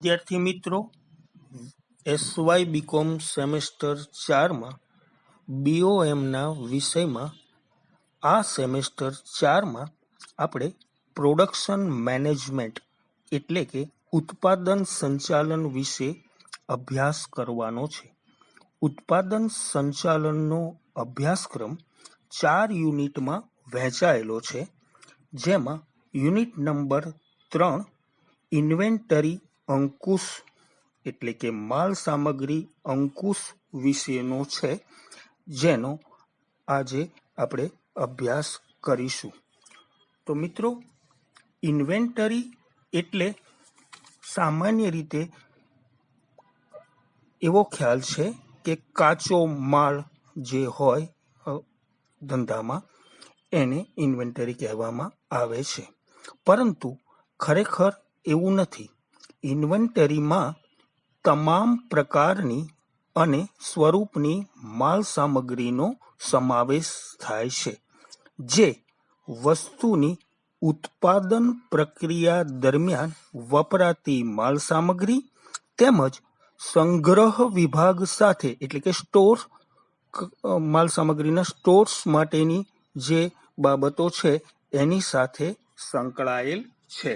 વિદ્યાર્થી મિત્રો, SY BCom semester 4માં બીઓએમના વિષયમાં આ સેમેસ્ટર 4માં આપણે પ્રોડક્શન મેનેજમેન્ટ એટલે કે ઉત્પાદન સંચાલન વિશે અભ્યાસ કરવાનો છે. ઉત્પાદન સંચાલનનો અભ્યાસક્રમ 4 યુનિટમાં વહેંચાયેલો છે, જેમાં યુનિટ નંબર 3 ઇન્વેન્ટરી અંકુશ એટલે કે માલ સામગ્રી અંકુશ વિશેનો છે, જેનો આજે આપણે અભ્યાસ કરીશું. તો મિત્રો, ઇન્વેન્ટરી એટલે સામાન્ય રીતે એવો ખ્યાલ છે કે કાચો માલ જે હોય ધંધામાં એને ઇન્વેન્ટરી કહેવામાં આવે છે, પરંતુ ખરેખર એવું નથી. ઇન્વેન્ટરીમાં તમામ પ્રકારની અને સ્વરૂપની માલ સામગ્રીનો સમાવેશ થાય છે, જે વસ્તુની ઉત્પાદન પ્રક્રિયા દરમિયાન વપરાતી માલ સામગ્રી તેમજ સંગ્રહ વિભાગ સાથે એટલે કે સ્ટોર માલ સામગ્રીના સ્ટોર્સ માટેની જે બાબતો છે એની સાથે સંકળાયેલ છે.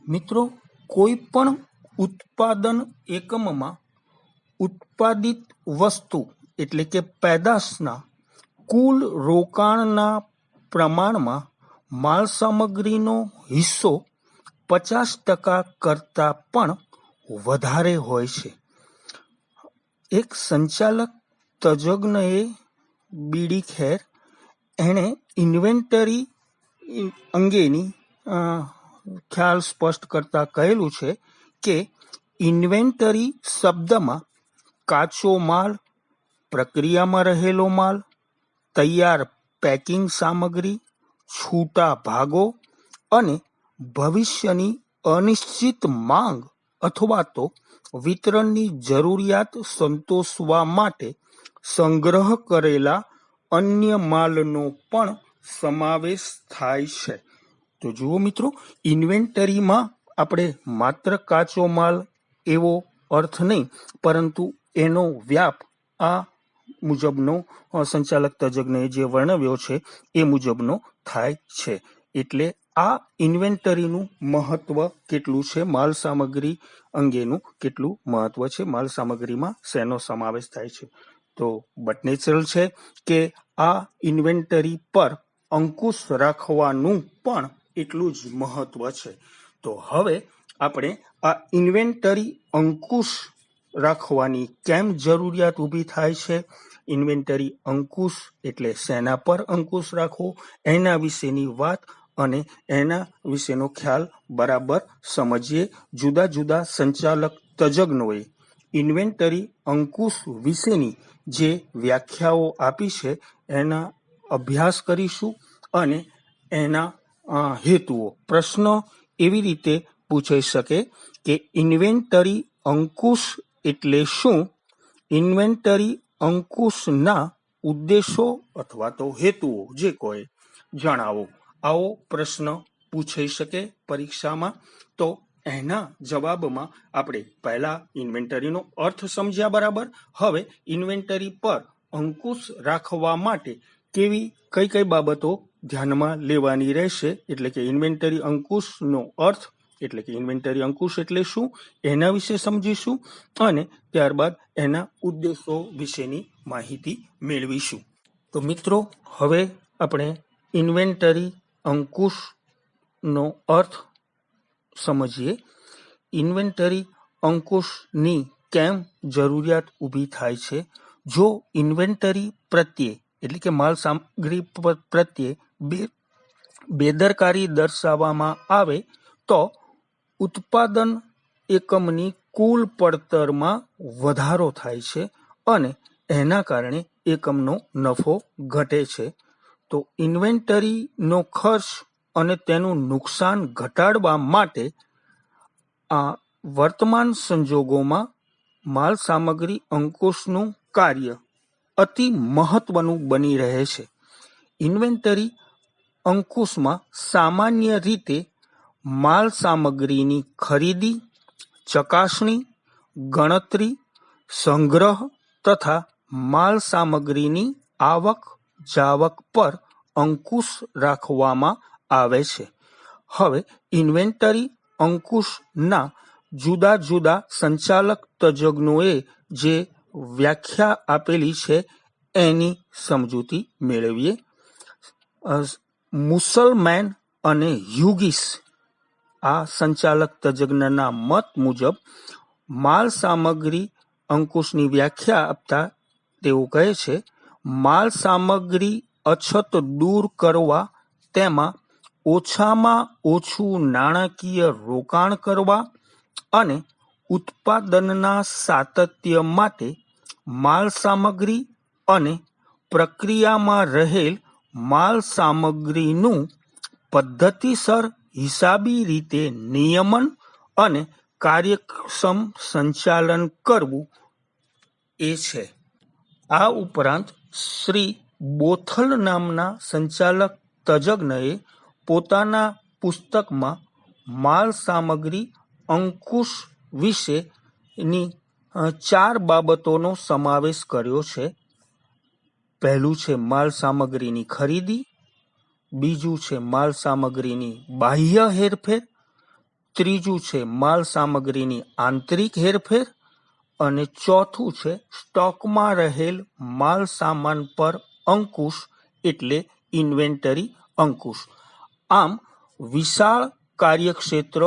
મિત્રો, કોઈ પણ ઉત્પાદન એકમમાં ઉત્પાદિત વસ્તુ એટલે કે પેદાશના કુલ રોકાણના પ્રમાણમાં માલ સામગ્રીનો હિસ્સો 50% કરતાં પણ વધારે હોય છે. એક સંચાલક તજજ્ઞએ બીડી ખેર એણે ઇન્વેન્ટરી અંગેની ખ્યાલ સ્પષ્ટ કરતા કહેલું છે કે ઇન્વેન્ટરી શબ્દમાં કાચો માલ, પ્રક્રિયામાં રહેલો માલ, તૈયાર પેકિંગ સામગ્રી, છૂટા ભાગો અને ભવિષ્યની અનિશ્ચિત માંગ અથવા તો વિતરણની જરૂરિયાત સંતોષવા માટે સંગ્રહ કરેલા અન્ય માલનો પણ સમાવેશ થાય છે. તો જુઓ મિત્રો, ઇન્વેન્ટરીમાં આપણે માત્ર કાચો માલ એવો અર્થ નહીં, પરંતુ એનો વ્યાપ આ મુજબનો સંચાલક તજજ્ઞએ જે વર્ણવ્યો છે એ મુજબનો થાય છે. એટલે આ ઇન્વેન્ટરીનું મહત્વ કેટલું છે, માલ સામગ્રી અંગેનું કેટલું મહત્વ છે, માલ સામગ્રીમાં શેનો સમાવેશ થાય છે. તો બટ નેચરલ છે કે આ ઇન્વેન્ટરી પર અંકુશ રાખવાનું પણ એટલું જ મહત્વ છે. તો હવે આપણે આ ઇન્વેન્ટરી અંકુશ રાખવાની કેમ જરૂરિયાત ઊભી થાય છે, ઇન્વેન્ટરી અંકુશ એટલે શેના પર અંકુશ રાખવો, એના વિશેની વાત અને એના વિશેનો ખ્યાલ બરાબર સમજીએ. જુદા જુદા સંચાલક તજજ્ઞોએ ઇન્વેન્ટરી અંકુશ વિશેની જે વ્યાખ્યાઓ આપી છે એના અભ્યાસ કરીશું અને એના હેતુઓ. પ્રશ્ન એવી રીતે પૂછાઈ શકે કે ઇન્વેન્ટરી અંકુશ એટલે શું? ઇન્વેન્ટરી અંકુશના ઉદ્દેશો અથવા તો હેતુઓ જે કોઈ જણાવો. આવો પ્રશ્ન પૂછાઈ શકે પરીક્ષામાં. તો એના જવાબમાં આપણે પહેલા ઇન્વેન્ટરીનો અર્થ સમજ્યા બરાબર. હવે ઇન્વેન્ટરી પર અંકુશ રાખવા માટે કઈ કઈ બાબતો ધ્યાનમાં લેવાની રહેશે, એટલે કે ઇન્વેન્ટરી અંકુશનો અર્થ એટલે કે ઇન્વેન્ટરી અંકુશ એટલે શું એના વિશે સમજીશું અને ત્યારબાદ એના ઉદ્દેશો વિશેની માહિતી મેળવીશું. તો મિત્રો, હવે આપણે ઇન્વેન્ટરી અંકુશનો અર્થ સમજીએ. ઇન્વેન્ટરી અંકુશની કેમ જરૂરિયાત ઊભી થાય છે? જો ઇન્વેન્ટરી પ્રત્યે એટલે કે માલ સામગ્રી પ્રત્યે બેદરકારી દર્શાવવામાં આવે તો ઉત્પાદન એકમની કુલ પડતરમાં વધારો થાય છે અને એના કારણે એકમનો નફો ઘટે છે. તો ઇન્વેન્ટરીનો ખર્ચ અને તેનું નુકસાન ઘટાડવા માટે આ વર્તમાન સંજોગોમાં માલ સામગ્રી અંકુશનું કાર્ય અતિ મહત્વનું બની રહે છે. ઇન્વેન્ટરી અંકુશમાં સામાન્ય રીતે માલ સામગ્રીની ખરીદી, ચકાસણી, ગણતરી, સંગ્રહ તથા માલ સામગ્રીની આવક જાવક પર અંકુશ રાખવામાં આવે છે. હવે ઇન્વેન્ટરી અંકુશના જુદા જુદા સંચાલક તજજ્ઞોએ જે વ્યાખ્યા આપેલી છે એની સમજૂતી મેળવીએ. મુસલમાન અને હ્યુગીસ આ સંચાલક તજજ્ઞના મત મુજબ માલ સામગ્રી અંકુશની વ્યાખ્યા આપતા તેઓ કહે છે, માલ સામગ્રી અછત દૂર કરવા, તેમાં ઓછામાં ઓછું નાણાકીય રોકાણ કરવા અને ઉત્પાદનના સાતત્ય માટે માલ સામગ્રી અને પ્રક્રિયામાં રહેલ માલ સામગ્રીનું પદ્ધતિસર હિસાબી રીતે નિયમન અને કાર્યક્ષમ સંચાલન કરવું એ છે. આ ઉપરાંત શ્રી બોથલ નામના સંચાલક તજજ્ઞએ પોતાના પુસ્તકમાં માલ સામગ્રી અંકુશ વિશેની 4 બાબતોનો સમાવેશ કર્યો છે. પહેલું છે માલ સામગ્રીની ખરીદી, બીજું છે માલ સામગ્રીની બાહ્ય હેરફેર, ત્રીજું છે માલ સામગ્રીની આંતરિક હેરફેર અને ચોથું છે સ્ટોકમાં રહેલ માલ સામાન પર અંકુશ એટલે ઇન્વેન્ટરી અંકુશ. આમ વિશાળ કાર્યક્ષેત્ર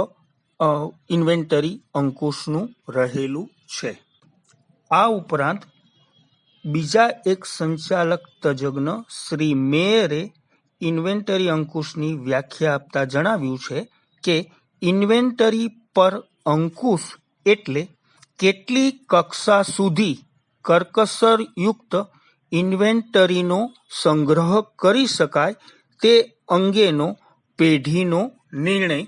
ઇન્વેન્ટરી અંકુશનું રહેલું છે. આ ઉપરાંત બીજા એક સંચાલક તજજ્ઞ શ્રી મેયરે ઇન્વેન્ટરી અંકુશની વ્યાખ્યા આપતા જણાવ્યું છે કે ઇન્વેન્ટરી પર અંકુશ એટલે કેટલી કક્ષા સુધી કરકસરયુક્ત ઇન્વેન્ટરીનો સંગ્રહ કરી શકાય તે અંગેનો પેઢીનો નિર્ણય.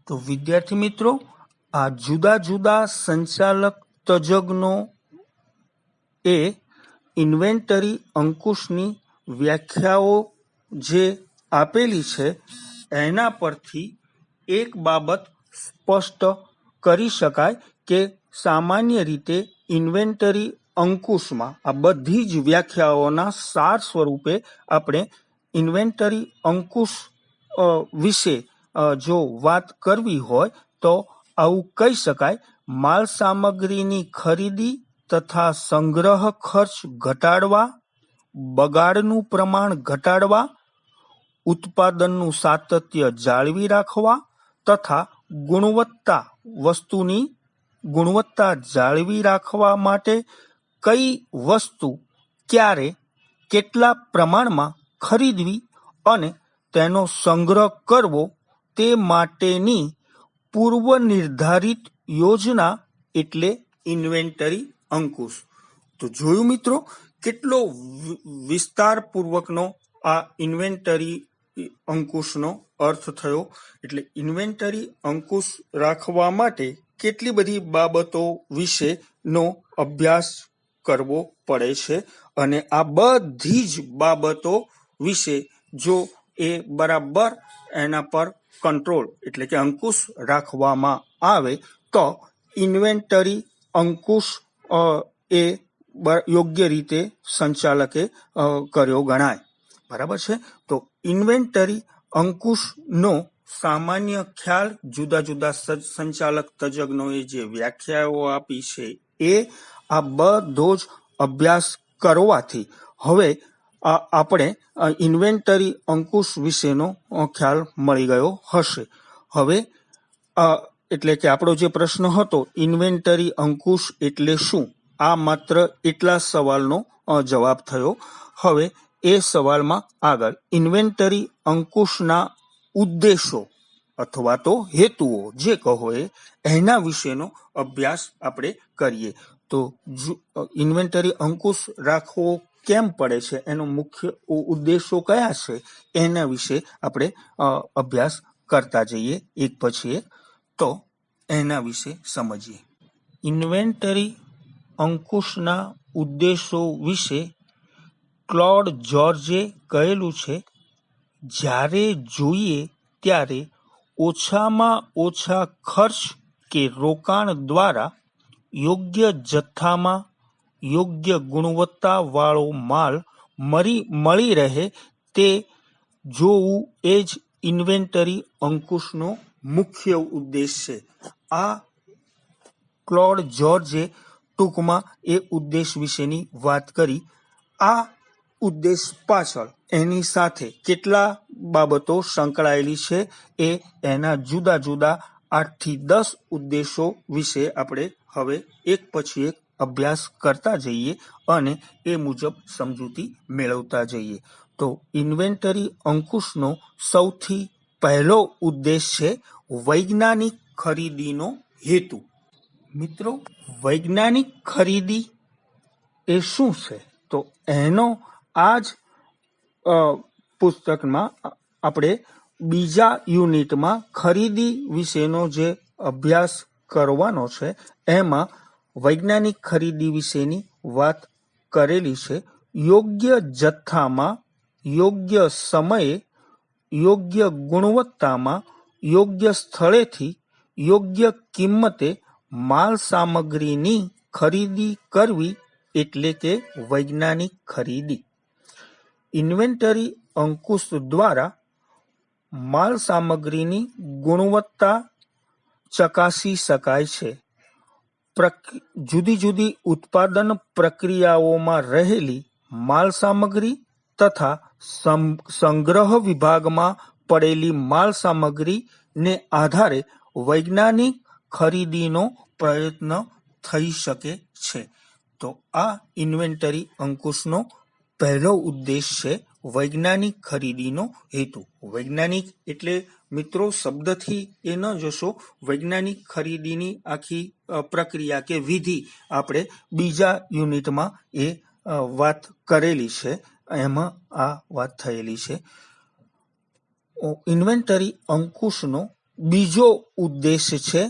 તો વિદ્યાર્થી મિત્રો, આ જુદા જુદા સંચાલક તજજ્ઞો એ ઇન્વેન્ટરી અંકુશની વ્યાખ્યાઓ જે આપેલી છે એના પરથી એક બાબત સ્પષ્ટ કરી શકાય કે સામાન્ય રીતે ઇન્વેન્ટરી અંકુશમાં આ બધી જ વ્યાખ્યાઓના સાર સ્વરૂપે આપણે ઇન્વેન્ટરી અંકુશ વિશે જો વાત કરવી હોય તો આવું કહી શકાય, માલ સામગ્રીની ખરીદી તથા સંગ્રહ ખર્ચ ઘટાડવા, બગાડનું પ્રમાણ ઘટાડવા, ઉત્પાદનનું સાતત્ય જાળવી રાખવા તથા વસ્તુની ગુણવત્તા જાળવી રાખવા માટે કઈ વસ્તુ ક્યારે કેટલા પ્રમાણમાં ખરીદવી અને તેનો સંગ્રહ કરવો તે માટેની પૂર્વ નિર્ધારિત યોજના એટલે ઇન્વેન્ટરી અંકુશ. તો જોયું મિત્રો, કેટલો વિસ્તારપૂર્વકનો આ ઇન્વેન્ટરી અંકુશનો અર્થ થયો. એટલે ઇન્વેન્ટરી અંકુશ રાખવા માટે કેટલી બધી બાબતો વિશેનો અભ્યાસ કરવો પડે છે અને આ બધી જ બાબતો વિશે જો એ બરાબર એના પર કંટ્રોલ એટલે કે અંકુશ રાખવામાં આવે તો ઇન્વેન્ટરી અંકુશ એ યોગ્ય રીતે સંચાલકે કર્યો ગણાય. બરાબર છે. તો ઇન્વેન્ટરી અંકુશનો સામાન્ય ખ્યાલ જુદા જુદા સંચાલક તજજ્ઞોએ જે વ્યાખ્યાઓ આપી છે એ આ બધો જ અભ્યાસ કરવાથી હવે આપણે ઇન્વેન્ટરી અંકુશ વિશેનો ખ્યાલ મળી ગયો હશે. હવે એટલે કે આપણો જે પ્રશ્ન હતો ઇન્વેન્ટરી અંકુશ એટલે શું, આ માત્ર એટલા સવાલનો જવાબ થયો. હવે એ સવાલમાં આગળ ઇન્વેન્ટરી અંકુશના ઉદ્દેશો અથવા તો હેતુઓ જે કહો એના વિશેનો અભ્યાસ આપણે કરીએ. તો ઇન્વેન્ટરી અંકુશ રાખવો કેમ પડે છે, એનો મુખ્ય ઉદ્દેશો કયા છે એના વિશે આપણે અભ્યાસ કરતા જઈએ એક પછી એક. તો એના વિશે સમજીએ. ઇન્વેન્ટરી અંકુશના ઉદ્દેશો વિશે ક્લોડ જોર્જે કહેલું છે, જ્યારે જોઈએ ત્યારે ઓછામાં ઓછા ખર્ચ કે રોકાણ દ્વારા યોગ્ય જથ્થામાં યોગ્ય ગુણવત્તાવાળો માલ મળી રહે તે જોવું એ જ ઇન્વેન્ટરી અંકુશનો મુખ્ય ઉદ્દેશ છે. આ ક્લોડ જ્યોર્જે ટૂંકમાં એ ઉદ્દેશ વિશેની વાત કરી. આ ઉદ્દેશ પાછળ એની સાથે કેટલા બાબતો સંકળાયેલી છે એ એના જુદા જુદા 8 થી 10 ઉદ્દેશો વિશે આપણે હવે એક પછી એક અભ્યાસ કરતા જઈએ અને એ મુજબ સમજૂતી મેળવતા જઈએ. તો ઇન્વેન્ટરી અંકુશનો સૌથી પહેલો ઉદ્દેશ છે વૈજ્ઞાનિક ખરીદીનો હેતુ. મિત્રો, વૈજ્ઞાનિક ખરીદી એ શું છે? તો એનો આ જ પુસ્તકમાં આપણે બીજા યુનિટમાં ખરીદી વિશેનો જે અભ્યાસ કરવાનો છે એમાં વૈજ્ઞાનિક ખરીદી વિશેની વાત કરેલી છે. યોગ્ય જથ્થામાં યોગ્ય સમયે યોગ્ય ગુણવત્તામાં યોગ્ય સ્થળેથી યોગ્ય કિંમતે માલ સામગ્રીની ખરીદી કરવી એટલે કે વૈજ્ઞાનિક ખરીદી. ઇન્વેન્ટરી અંકુશ દ્વારા માલ સામગ્રીની ગુણવત્તા ચકાસી શકાય છે. જુદી જુદી ઉત્પાદન પ્રક્રિયાઓમાં રહેલી માલ સામગ્રી તથા સંગ્રહ વિભાગમાં પડેલી માલ સામગ્રીને આધારે વૈજ્ઞાનિક ખરીદીનો પ્રયત્ન થઈ શકે છે. તો આ ઇન્વેન્ટરી અંકુશનો પહેલો ઉદ્દેશ છે વૈજ્ઞાનિક ખરીદીનો હેતુ. વૈજ્ઞાનિક એટલે મિત્રો શબ્દથી એ ન જોશો, વૈજ્ઞાનિક ખરીદીની આખી પ્રક્રિયા કે વિધિ આપણે બીજા યુનિટમાં એ વાત કરેલી છે, એમાં આ વાત થયેલી છે. ઇન્વેન્ટરી અંકુશનો બીજો ઉદ્દેશ છે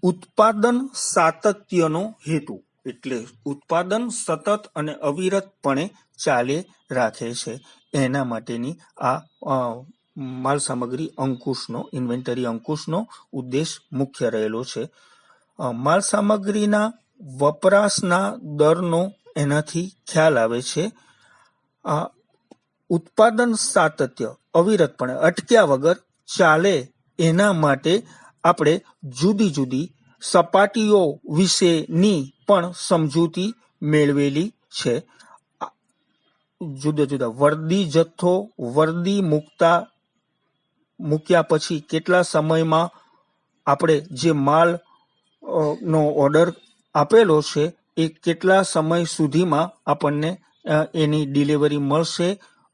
ઉત્પાદન સાતત્યનો હેતુ. એટલે ઉત્પાદન સતત અને અવિરતપણે ચાલે રાખે છે એના માટેની આ માલ સામગ્રી અંકુશનો ઇન્વેન્ટરી અંકુશનો ઉદ્દેશ મુખ્ય રહેલો છે. માલ સામગ્રીના વપરાશના દરનો એનાથી ખ્યાલ આવે છે. ઉત્પાદન સાતત્ય અવિરતપણે અટક્યા વગર ચાલે એના માટે આપણે જુદી જુદી સપાટીઓ વિશેની પણ સમજૂતી મેળવેલી છે. જુદા જુદા વર્દી જથ્થો વર્દી મૂક્યા પછી કેટલા સમયમાં આપણે જે માલ નો ઓર્ડર આપેલો છે એ કેટલા સમય સુધીમાં આપણને એની ડિલિવરી મળશે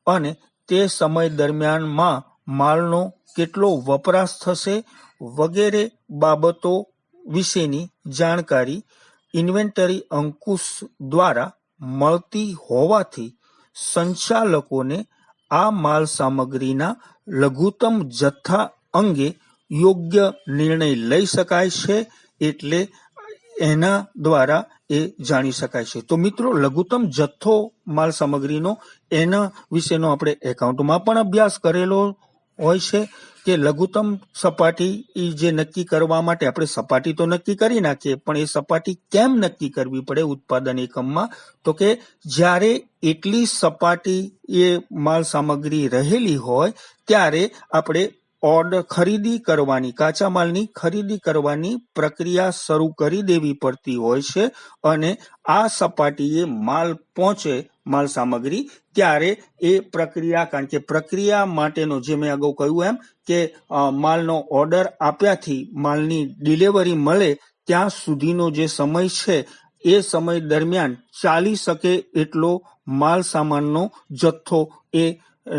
અને તે સમય દરમિયાનમાં માલનો કેટલો વપરાશ થશે વગેરે બાબતો વિશેની જાણકારી ઇન્વેન્ટરી અંકુશ દ્વારા મળતી હોવાથી સંચાલકોને આ માલ સામગ્રીના લઘુત્તમ જથ્થા અંગે યોગ્ય નિર્ણય લઈ શકાય છે. એટલે એના દ્વારા એ જાણી શકાય છે. તો મિત્રો, લઘુત્તમ જથ્થો માલ સામગ્રીનો એના વિશેનો આપણે એકાઉન્ટમાં પણ અભ્યાસ કરેલો હોય છે કે લઘુત્તમ સપાટી જે નક્કી કરવા માટે આપણે સપાટી તો નક્કી કરી નાખીએ, પણ એ સપાટી કેમ નક્કી કરવી પડે ઉત્પાદન એકમમાં? તો કે જ્યારે એટલી સપાટી એ માલ સામગ્રી રહેલી હોય ત્યારે આપણે ખરીદી કરવાની, કાચા માલની ખરીદી કરવાની પ્રક્રિયા શરૂ કરી દેવી પડતી હોય છે અને આ સપાટીએ માલ પહોંચે માલ સામગ્રી ત્યારે એ પ્રક્રિયા, કારણ કે પ્રક્રિયા માટેનો જે મેં અગાઉ કહ્યું એમ કે માલનો ઓર્ડર આપ્યાથી માલની ડિલિવરી મળે ત્યાં સુધીનો જે સમય છે એ સમય દરમિયાન ચાલી શકે એટલો માલ સામાનનો જથ્થો એ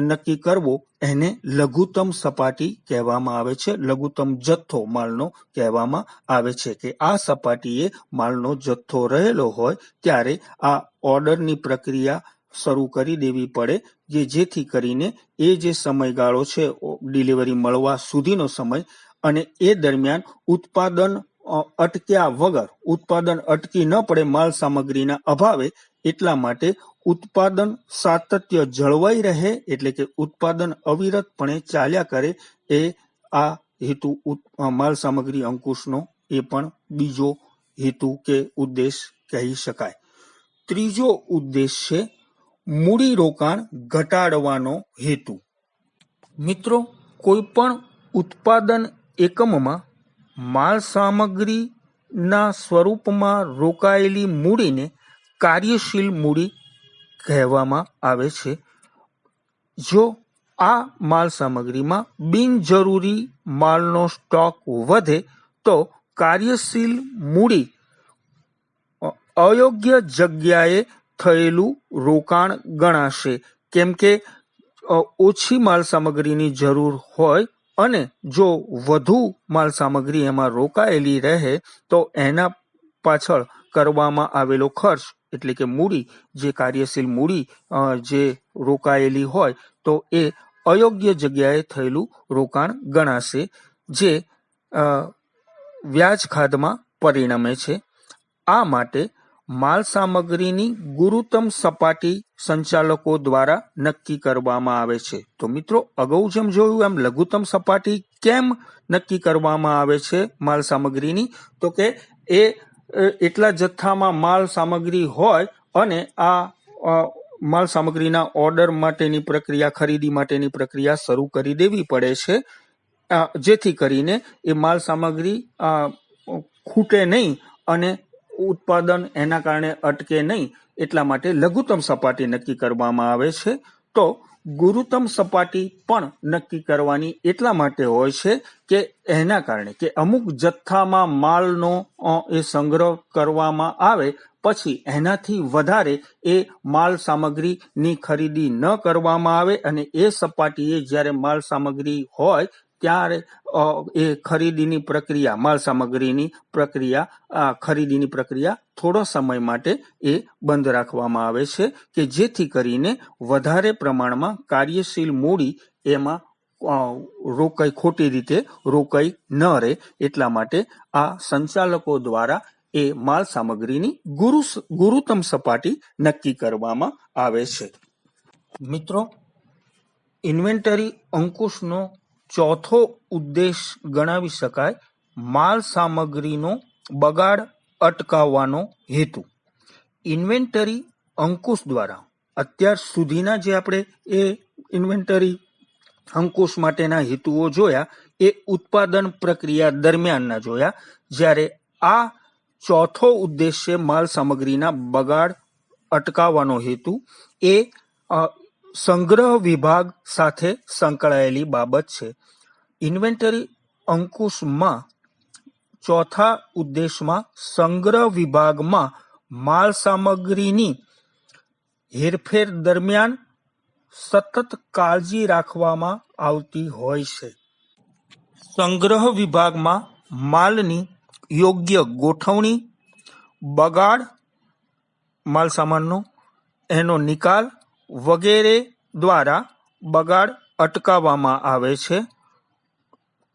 નક્કી કરવો એને લઘુત્તમ સપાટી કહેવામાં આવે છે. લઘુત્તમ જથ્થો માલનો કહેવામાં આવે છે કે આ સપાટીએ માલનો જથ્થો રહેલો હોય ત્યારે આ ઓર્ડરની પ્રક્રિયા શરૂ કરી દેવી પડે કે જેથી કરીને એ જે સમયગાળો છે ડિલિવરી મળવા સુધીનો સમય અને એ દરમિયાન ઉત્પાદન અટક્યા વગર, ઉત્પાદન અટકી ન પડે માલ સામગ્રીના અભાવે, એટલા માટે ઉત્પાદન સાતત્ય જળવાઈ રહે એટલે કે ઉત્પાદન અવિરતપણે ચાલ્યા કરે એ આ હેતુ માલ સામગ્રી અંકુશનો એ પણ બીજો હેતુ કે ઉદ્દેશ કહી શકાય. ત્રીજો ઉદ્દેશ છે મૂડીરોકાણ ઘટાડવાનો હેતુ. મિત્રો, કોઈ પણ ઉત્પાદન એકમમાં માલ સામગ્રીના સ્વરૂપમાં રોકાયેલી મૂડીને કાર્યશીલ મૂડી કહેવામાં આવે છે. જો આ માલ સામગ્રીમાં બિનજરૂરી માલનો સ્ટોક વધે તો કાર્યશીલ મૂડી અયોગ્ય જગ્યાએ થયેલું રોકાણ ગણાશે. કેમ કે ઓછી માલ સામગ્રીની જરૂર હોય અને જો વધુ માલ સામગ્રી એમાં રોકાયેલી રહે તો એના પાછળ કરવામાં આવેલો ખર્ચ એટલે કે મૂડી, જે કાર્યશીલ મૂડી જે રોકાયેલી હોય તો એ અયોગ્ય જગ્યાએ થયેલું રોકાણ ગણાશે, જે વ્યાજ ખાધમાં પરિણમે છે. આ માટે માલ સામગ્રીની ગુરુત્તમ સપાટી સંચાલકો દ્વારા નક્કી કરવામાં આવે છે. તો મિત્રો, અગાઉ જેમ જોયું એમ લઘુત્તમ સપાટી કેમ નક્કી કરવામાં આવે છે માલ સામગ્રીની? તો કે એ એટલા જથ્થામાં માલ સામગ્રી હોય અને આ માલ સામગ્રીના ઓર્ડર માટેની પ્રક્રિયા, ખરીદી માટેની પ્રક્રિયા શરૂ કરી દેવી પડે છે, જેથી કરીને એ માલ સામગ્રી ખૂટે નહીં અને ઉત્પાદન એના કારણે અટકે નહીં. એટલા માટે લઘુત્તમ સપાટી નક્કી કરવામાં આવે છે. તો ગુરુત્તમ સપાટી પણ નક્કી કરવાની એટલા માટે હોય છે કે એના કારણે કે અમુક જથ્થામાં માલનો એ સંગ્રહ કરવામાં આવે, પછી એનાથી વધારે એ માલ સામગ્રીની ખરીદી ન કરવામાં આવે અને એ સપાટીએ જ્યારે માલ સામગ્રી હોય ત્યારે એ ખરીદીની પ્રક્રિયા, માલ સામગ્રીની પ્રક્રિયા, ખરીદીની પ્રક્રિયા થોડો સમય માટે એ બંધ રાખવામાં આવે છે કે જેથી કરીને વધારે પ્રમાણમાં કાર્યશીલ મૂડી એમાં ખોટી રીતે રોકાઈ ન રહે. એટલા માટે આ સંચાલકો દ્વારા એ માલ સામગ્રીની ગુરુત્તમ સપાટી નક્કી કરવામાં આવે છે. મિત્રો, ઇન્વેન્ટરી અંકુશનો ચોથો ઉદ્દેશ ગણાવી શકાય માલ સામગ્રીનો બગાડ અટકાવવાનો હેતુ. ઇન્વેન્ટરી અંકુશ દ્વારા અત્યાર સુધીના જે આપણે એ ઇન્વેન્ટરી અંકુશ માટેના હેતુઓ જોયા એ ઉત્પાદન પ્રક્રિયા દરમિયાનના જોયા, જ્યારે આ ચોથો ઉદ્દેશ છે માલ સામગ્રીના બગાડ અટકાવવાનો હેતુ. એ સંગ્રહ વિભાગ સાથે સંકળાયેલી બાબત છે. ઇન્વેન્ટરી અંકુશમાં ચોથા ઉદ્દેશમાં સંગ્રહ વિભાગમાં માલ સામગ્રીની હેરફેર દરમિયાન સતત કાળજી રાખવામાં આવતી હોય છે. સંગ્રહ વિભાગમાં માલની યોગ્ય ગોઠવણી, બગાડ, માલ સામાનનો એનો નિકાલ વગેરે દ્વારા બગાડ અટકાવવામાં આવે છે.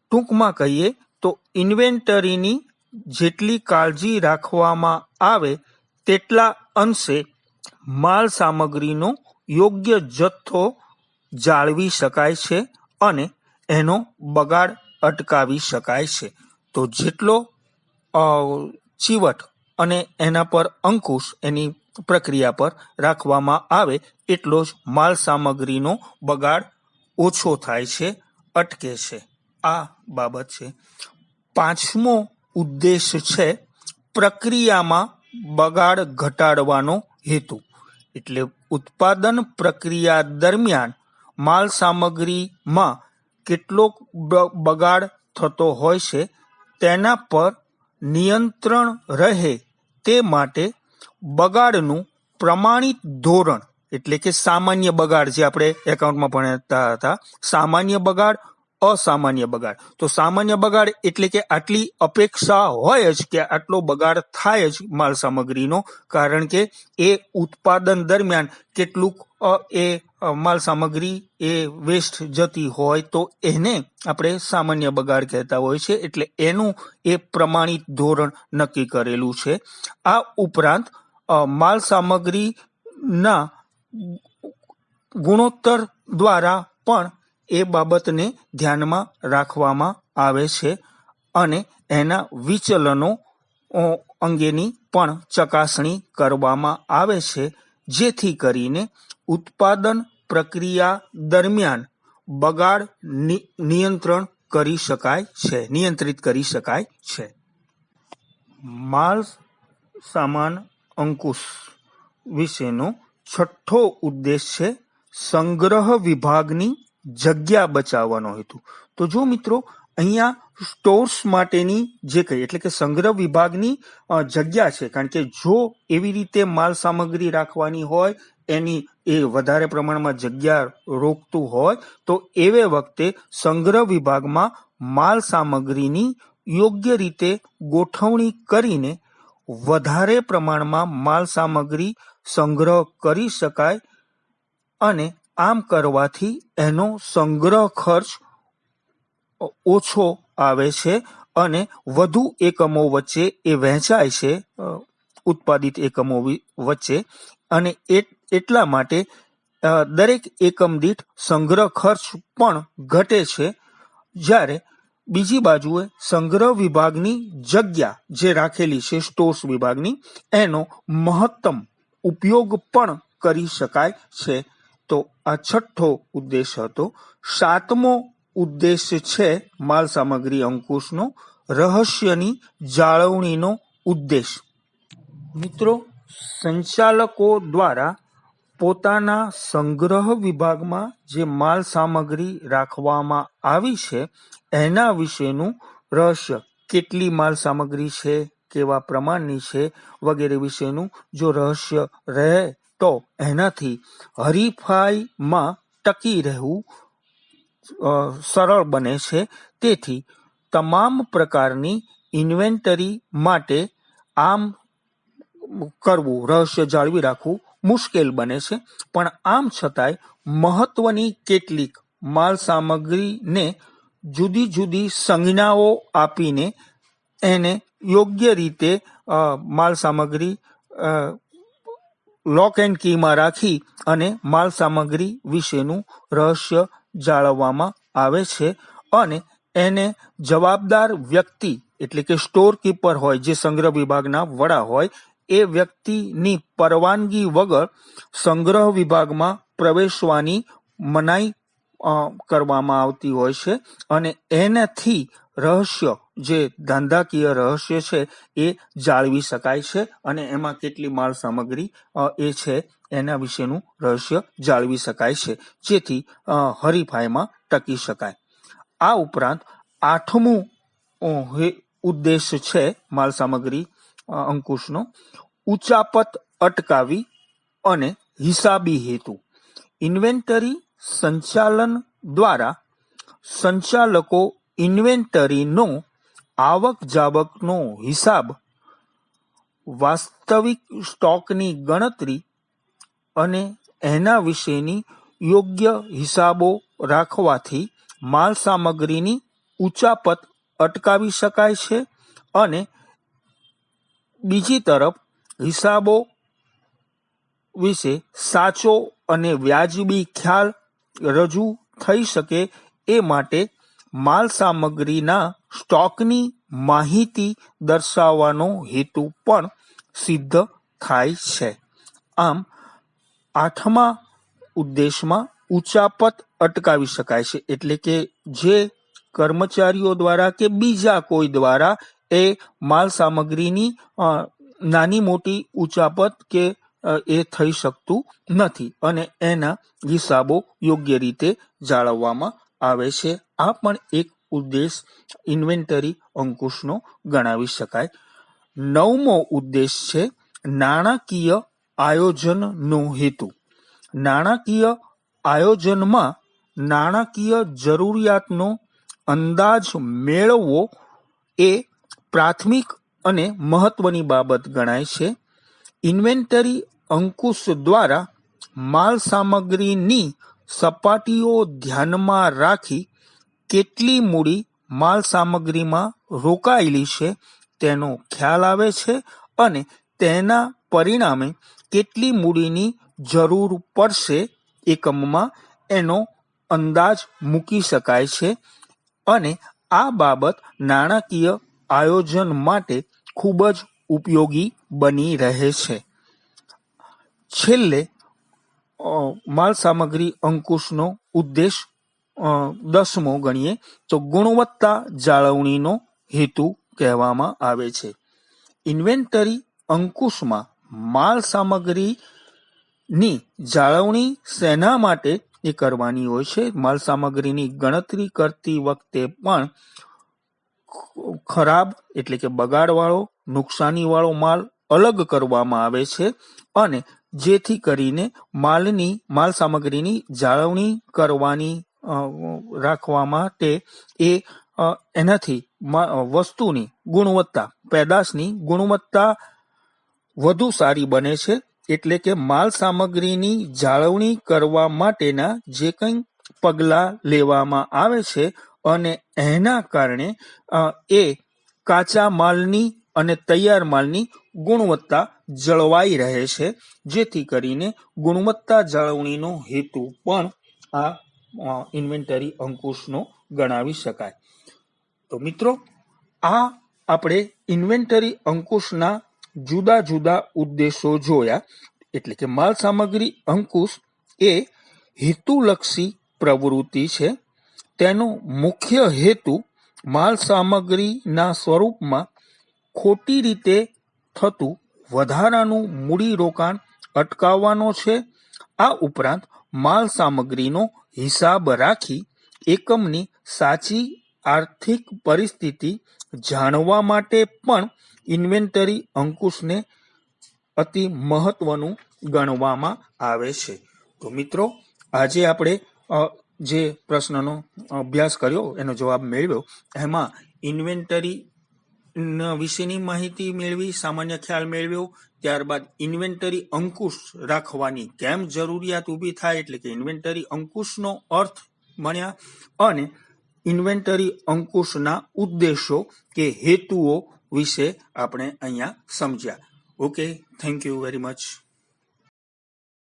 ટૂંકમાં કહીએ તો ઇન્વેન્ટરીની જેટલી કાળજી રાખવામાં આવે તેટલા અંશે માલ સામગ્રીનો યોગ્ય જથ્થો જાળવી શકાય છે અને એનો બગાડ અટકાવી શકાય છે. તો જેટલો ચીવટ અને એના પર અંકુશ એની પ્રક્રિયા પર રાખવામાં આવે એટલો જ માલ સામગ્રીનો બગાડ ઓછો થાય છે, અટકે છે. આ બાબત છે. પાંચમો ઉદ્દેશ છે પ્રક્રિયામાં બગાડ ઘટાડવાનો હેતુ. એટલે ઉત્પાદન પ્રક્રિયા દરમિયાન માલ સામગ્રીમાં કેટલો બગાડ થતો હોય છે તેના પર નિયંત્રણ રહે તે માટે બગાડનું પ્રમાણિત ધોરણ, એટલે કે સામાન્ય બગાડ જે આપણે એકાઉન્ટમાં ભણતા હતા, સામાન્ય બગાડ, અસામાન્ય બગાડ. તો સામાન્ય બગાડ એટલે કે આટલી અપેક્ષા હોય જ કે આટલો બગાડ થાય જ માલ સામગ્રીનો, કારણ કે એ ઉત્પાદન દરમિયાન કેટલુંક એ માલ સામગ્રી એ વેસ્ટ જતી હોય તો એને આપણે સામાન્ય બગાડ કહેતા હોય છે. એટલે એનું એ પ્રમાણિત ધોરણ નક્કી કરેલું છે. આ ઉપરાંત માલ સામગ્રીના ગુણોત્તર દ્વારા પણ એ બાબતને ધ્યાનમાં રાખવામાં આવે છે. અને એના વિચલનો અંગેની પણ ચકાસણી કરવામાં આવે છે, જેથી કરીને ઉત્પાદન પ્રક્રિયા દરમિયાન બગાડ નિયંત્રિત કરી શકાય છે. માલ સામાન અંકુશ વિશેનો છઠ્ઠો ઉદ્દેશ છે સંગ્રહ વિભાગની જગ્યા બચાવવાનો હેતુ. તો જો મિત્રો અહીંયા સ્ટોર્સ માટેની જે કહીએ એટલે કે સંગ્રહ વિભાગની જગ્યા છે, કારણ કે જો એવી રીતે માલ સામગ્રી રાખવાની હોય એની એ વધારે પ્રમાણમાં જગ્યા રોકતું હોય તો એવે વખતે સંગ્રહ વિભાગમાં માલ સામગ્રીની યોગ્ય રીતે ગોઠવણી કરીને વધારે પ્રમાણમાં માલ સામગ્રી સંગ્રહ કરી શકાય અને આમ કરવાથી એનો સંગ્રહ ખર્ચ ઓછો આવે છે અને વધુ એકમો વચ્ચે એ વહેંચાય છે ઉત્પાદિત એકમો વચ્ચે, અને એટલા માટે દરેક એકમ દીઠ સંગ્રહ ખર્ચ પણ ઘટે છે. જ્યારે બીજી બાજુએ સંગ્રહ વિભાગની જગ્યા જે રાખેલી છે સ્ટોર્સ વિભાગની, એનો મહત્તમ ઉપયોગ પણ કરી શકાય છે. તો આ છઠ્ઠો ઉદ્દેશ હતો. સાતમો ઉદ્દેશ છે માલ સામગ્રી અંકુશનો રહસ્યની જાળવણીનો ઉદ્દેશ. મિત્રો, સંચાલકો દ્વારા પોતાના સંગ્રહ વિભાગમાં જે માલ સામગ્રી રાખવામાં આવી છે એના વિશેનું રહસ્ય, કેટલી માલ સામગ્રી છે, કેવા પ્રમાણની છે વગેરે વિશેનું જો રહસ્ય રહે તો એનાથી હરીફાઈમાં ટકી રહેવું સરળ બને છે. તેથી તમામ પ્રકારની ઇન્વેન્ટરી માટે આમ કરવું, રહસ્ય જાળવી રાખવું મુશ્કેલ બને છે, પણ આમ છતાંય મહત્વની કેટલીક માલ સામગ્રીને જુદી જુદી સંજ્ઞાઓ આપીને એને યોગ્ય રીતે માલ સામગ્રી લોક એન્ડ કીમાં રાખી અને માલ સામગ્રી વિશેનું રહસ્ય જાળવવામાં આવે છે અને એને જવાબદાર વ્યક્તિ એટલે કે સ્ટોર કીપર હોય, જે સંગ્રહ વિભાગના વડા હોય, એ વ્યક્તિની પરવાનગી વગર સંગ્રહ વિભાગમાં પ્રવેશવાની મનાઈ કરવામાં આવતી હોય છે અને એનાથી રહસ્ય, જે ધંધાકીય રહસ્ય છે, એ જાળવી શકાય છે અને એમાં કેટલી માલ સામગ્રી એ છે એના વિશેનું રહસ્ય જાળવી શકાય છે, જેથી હરીફાઈમાં ટકી શકાય. આ ઉપરાંત આઠમું ઉદ્દેશ છે માલ સામગ્રી અંકુશનો ઉચાપત અટકાવી અને હિસાબી હેતુ. ઇન્વેન્ટરી સંચાલન દ્વારા સંચાલકો ઇન્વેન્ટરીનો આવક જાવકનો હિસાબ, વાસ્તવિક સ્ટોકની ગણતરી અને એના વિશેની યોગ્ય હિસાબો રાખવાથી માલ સામગ્રીની ઉચાપત અટકાવી શકાય છે અને બીજી તરફ હિસાબો વિશે સાચો અને વ્યાજબી ખ્યાલ રજૂ થઈ શકે એ માટે માલ સામગ્રીના સ્ટોકની માહિતી દર્શાવવાનો હેતુ પણ સિદ્ધ થાય છે. આમ આઠમા ઉદ્દેશમાં ઉચાપત અટકાવી શકાય છે, એટલે કે જે કર્મચારીઓ દ્વારા કે બીજા કોઈ દ્વારા એ માલ સામગ્રીની નાની મોટી ઉચાપત કે એ થઈ શકતું નથી અને એના હિસાબો યોગ્ય રીતે જાળવવામાં આવે છે. આ પણ એક ઉદ્દેશ ઇન્વેન્ટરી અંકુશનો ગણાવી શકાય. નવમો ઉદ્દેશ છે નાણાકીય આયોજનનો હેતુ. નાણાકીય આયોજનમાં નાણાકીય જરૂરિયાતનો અંદાજ મેળવવો એ પ્રાથમિક અને મહત્વની બાબત ગણાય છે. ઇન્વેન્ટરી અંકુશ દ્વારા માલ સામગ્રીની સપાટીઓ ધ્યાનમાં રાખી કેટલી મૂડી માલ સામગ્રીમાં રોકાયેલી છે તેનો ખ્યાલ આવે છે અને તેના પરિણામે કેટલી મૂડીની જરૂર પડશે એકમમાં એનો અંદાજ મૂકી શકાય છે અને આ બાબત નાણાકીય આયોજન માટે ખૂબ જ ઉપયોગી બની રહે છે. છેલ્લે માલ સામગ્રી અંકુશનો ઉદ્દેશ 10મો ગણીએ તો ગુણવત્તા જાળવણીનો હેતુ કહેવામાં આવે છે. ઇન્વેન્ટરી અંકુશમાં માલ સામગ્રીની જાળવણી શેના માટે એ કરવાની હોય છે? માલ સામગ્રીની ગણતરી કરતી વખતે પણ ખરાબ એટલે કે બગાડવાળો, નુકસાનીવાળો માલ અલગ કરવામાં આવે છે અને જેથી કરીને માલ સામગ્રીની જાળવણી કરવાની રાખવા માટે એનાથી વસ્તુની ગુણવત્તા, પેદાશની ગુણવત્તા વધુ સારી બને છે. એટલે કે માલ સામગ્રીની જાળવણી કરવા માટેના જે કંઈ પગલાં લેવામાં આવે છે અને એના કારણે એ કાચા માલની અને તૈયાર માલની ગુણવત્તા જળવાઈ રહે છે, જેથી કરીને ગુણવત્તા જાળવણીનો હેતુ પણ આ ઇન્વેન્ટરી અંકુશનો ગણાવી શકાય. તો મિત્રો, આ આપણે ઇન્વેન્ટરી અંકુશના જુદા જુદા ઉદ્દેશો જોયા. એટલે કે માલ સામગ્રી અંકુશ એ હેતુલક્ષી પ્રવૃત્તિ છે. તેનો મુખ્ય હેતુ માલ સામગ્રીના સ્વરૂપમાં ખોટી રીતે થતું વધારાનું મૂડીરોકાણ અટકાવવાનો છે. આ ઉપરાંત માલ સામગ્રીનો હિસાબ રાખી એકમની સાચી આર્થિક પરિસ્થિતિ જાણવા માટે પણ ઇન્વેન્ટરી અંકુશને અતિ મહત્વનું ગણવામાં આવે છે. તો મિત્રો, આજે આપણે જે પ્રશ્નનો અભ્યાસ કર્યો, એનો જવાબ મેળવ્યો, એમાં ઇન્વેન્ટરી વિશેની માહિતી મેળવી, સામાન્ય ખ્યાલ મેળવ્યો. ત્યારબાદ ઇન્વેન્ટરી અંકુશ રાખવાની કેમ જરૂરિયાત ઊભી થાય, એટલે કે ઇન્વેન્ટરી અંકુશનો અર્થ ભણ્યા અને ઇન્વેન્ટરી અંકુશના ઉદ્દેશો કે હેતુઓ વિશે આપણે અહીંયા સમજ્યા. Okay, thank you very much.